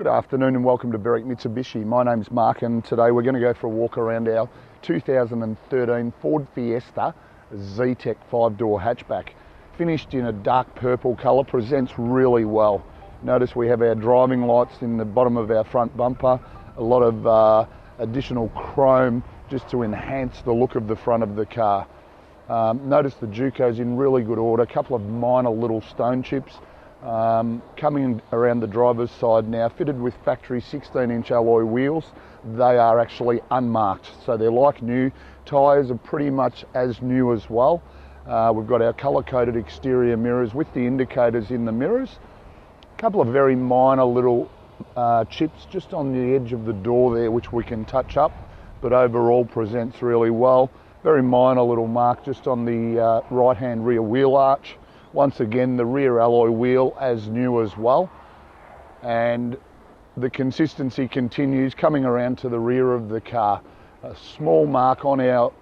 Good afternoon and welcome to Berwick Mitsubishi. My name's Mark and today we're going to go for a walk around our 2013 Ford Fiesta Zetec 5-door hatchback. Finished in a dark purple colour, presents really well. Notice we have our driving lights in the bottom of our front bumper, a lot of additional chrome just to enhance the look of the front of the car. Notice the Juco's in really good order, a couple of minor little stone chips. Coming around the driver's side now, fitted with factory 16-inch alloy wheels. They are actually unmarked, so they're like new. Tyres are pretty much as new as well. We've got our colour-coded exterior mirrors with the indicators in the mirrors. A couple of very minor little chips just on the edge of the door there, which we can touch up, but overall presents really well. Very minor little mark just on the right-hand rear wheel arch. Once again, the rear alloy wheel as new as well. And the consistency continues coming around to the rear of the car. A small mark on our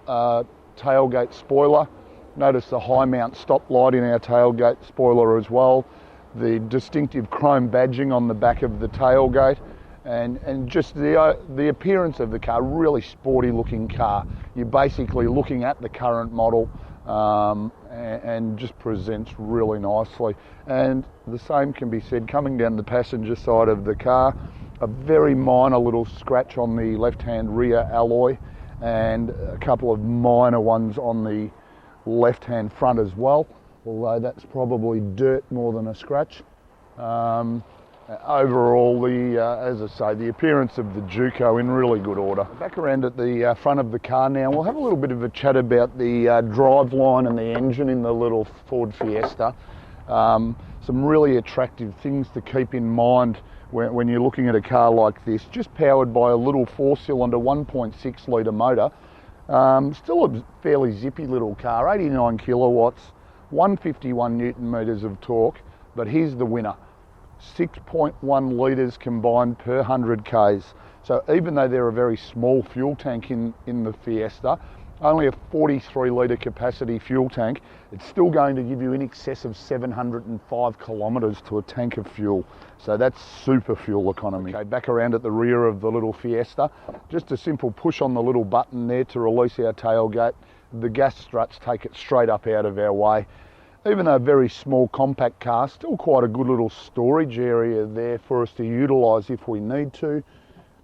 tailgate spoiler. Notice the high mount stop light in our tailgate spoiler as well. The distinctive chrome badging on the back of the tailgate. And just the appearance of the car, really sporty looking car. You're basically looking at the current model and just presents really nicely. And the same can be said coming down the passenger side of the car. A very minor little scratch on the left-hand rear alloy and a couple of minor ones on the left-hand front as well, although that's probably dirt more than a scratch. Overall, as I say, the appearance of the Juco in really good order. Back around at the front of the car now, we'll have a little bit of a chat about the drive line and the engine in the little Ford Fiesta. Some really attractive things to keep in mind when you're looking at a car like this, just powered by a little 4-cylinder 1.6 litre motor. Still a fairly zippy little car, 89 kilowatts, 151 newton metres of torque, but here's the winner. 6.1 litres combined per 100 k's. So even though they're a very small fuel tank in the Fiesta, only a 43 litre capacity fuel tank, it's still going to give you in excess of 705 kilometres to a tank of fuel. So that's super fuel economy. Okay, back around at the rear of the little Fiesta, just a simple push on the little button there to release our tailgate. The gas struts take it straight up out of our way. Even though a very small compact car, still quite a good little storage area there for us to utilise if we need to.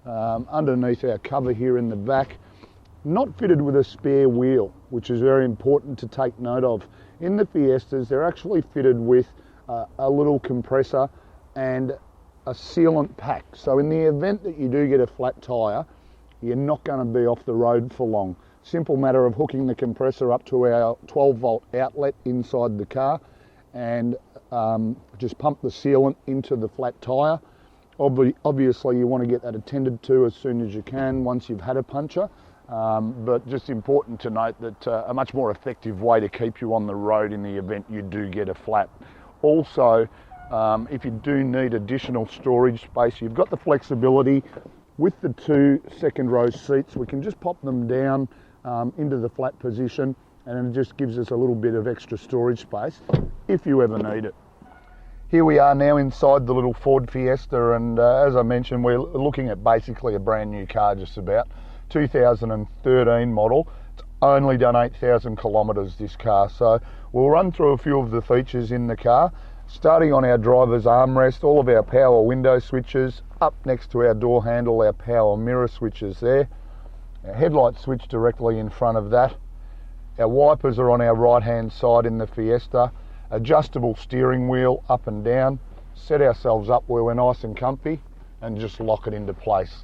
Underneath our cover here in the back, not fitted with a spare wheel, which is very important to take note of. In the Fiestas, they're actually fitted with a little compressor and a sealant pack. So in the event that you do get a flat tyre, you're not going to be off the road for long. Simple matter of hooking the compressor up to our 12-volt outlet inside the car and just pump the sealant into the flat tyre. Obviously you want to get that attended to as soon as you can once you've had a puncture, but just important to note that a much more effective way to keep you on the road in the event you do get a flat. Also, if you do need additional storage space, you've got the flexibility with the 2 second row seats. We can just pop them down into the flat position, and it just gives us a little bit of extra storage space if you ever need it. Here we are now inside the little Ford Fiesta, and as I mentioned, we're looking at basically a brand new car, just about 2013 model. It's only done 8,000 kilometres, this car, so we'll run through a few of the features in the car, starting on our driver's armrest. All of our power window switches, up next to our door handle, our power mirror switches there. Our headlight switch directly in front of that. Our wipers are on our right hand side in the Fiesta. Adjustable steering wheel up and down. Set ourselves up where we're nice and comfy and just lock it into place.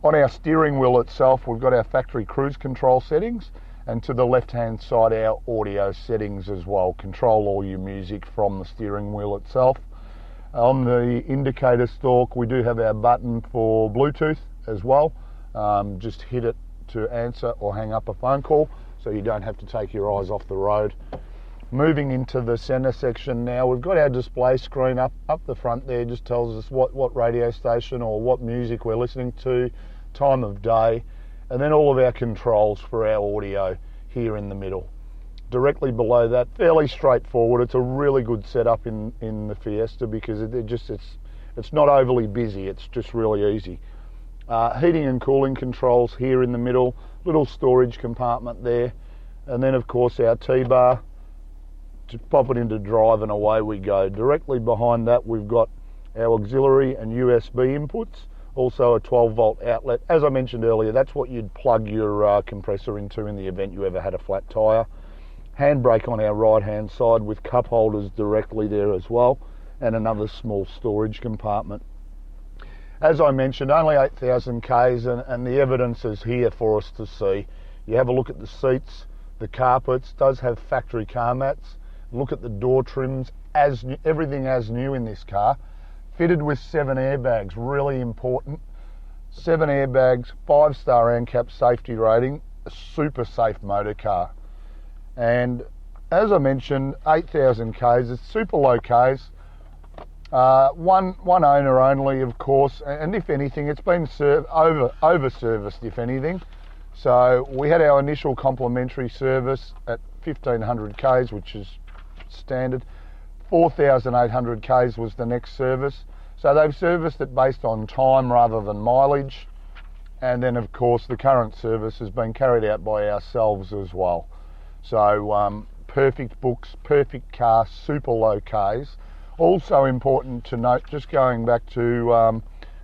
On our steering wheel itself, we've got our factory cruise control settings, and to the left hand side our audio settings as well. Control all your music from the steering wheel itself. On the indicator stalk we do have our button for Bluetooth as well. Just hit it to answer or hang up a phone call, so you don't have to take your eyes off the road. Moving into the centre section now, we've got our display screen up the front there. Just tells us what radio station or what music we're listening to, time of day, and then all of our controls for our audio here in the middle. Directly below that, fairly straightforward. It's a really good setup in the Fiesta because it's It's not overly busy, it's just really easy. Heating and cooling controls here in the middle, little storage compartment there, and then of course our T-bar. Just pop it into drive and away we go. Directly behind that we've got our auxiliary and USB inputs, also a 12 volt outlet. As I mentioned earlier, that's what you'd plug your compressor into in the event you ever had a flat tyre. Handbrake on our right hand side with cup holders directly there as well, and another small storage compartment. As I mentioned, only 8,000 Ks and the evidence is here for us to see. You have a look at the seats, the carpets, does have factory car mats. Look at the door trims, everything as new in this car. Fitted with 7 airbags, really important. 7 airbags, 5-star ANCAP safety rating, a super safe motor car. And as I mentioned, 8,000 Ks, it's super low Ks. One owner only, of course, and if anything, it's been over-serviced, if anything. So we had our initial complimentary service at 1,500 Ks, which is standard. 4,800 Ks was the next service. So they've serviced it based on time rather than mileage. And then of course the current service has been carried out by ourselves as well. So perfect books, perfect car, super low Ks. Also important to note, just going back to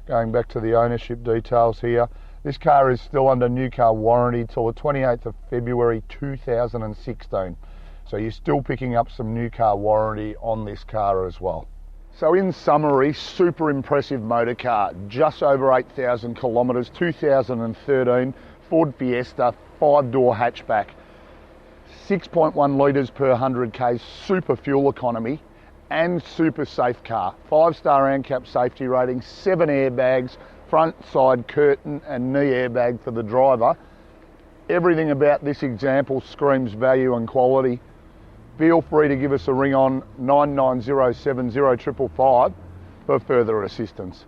the ownership details here, this car is still under new car warranty till the 28th of February 2016. So you're still picking up some new car warranty on this car as well. So in summary, super impressive motor car, just over 8,000 kilometres, 2013 Ford Fiesta 5-door hatchback, 6.1 litres per 100 Ks, super fuel economy and super safe car. 5-star ANCAP safety rating, 7 airbags, front, side curtain and knee airbag for the driver. Everything about this example screams value and quality. Feel free to give us a ring on 99070 555 for further assistance.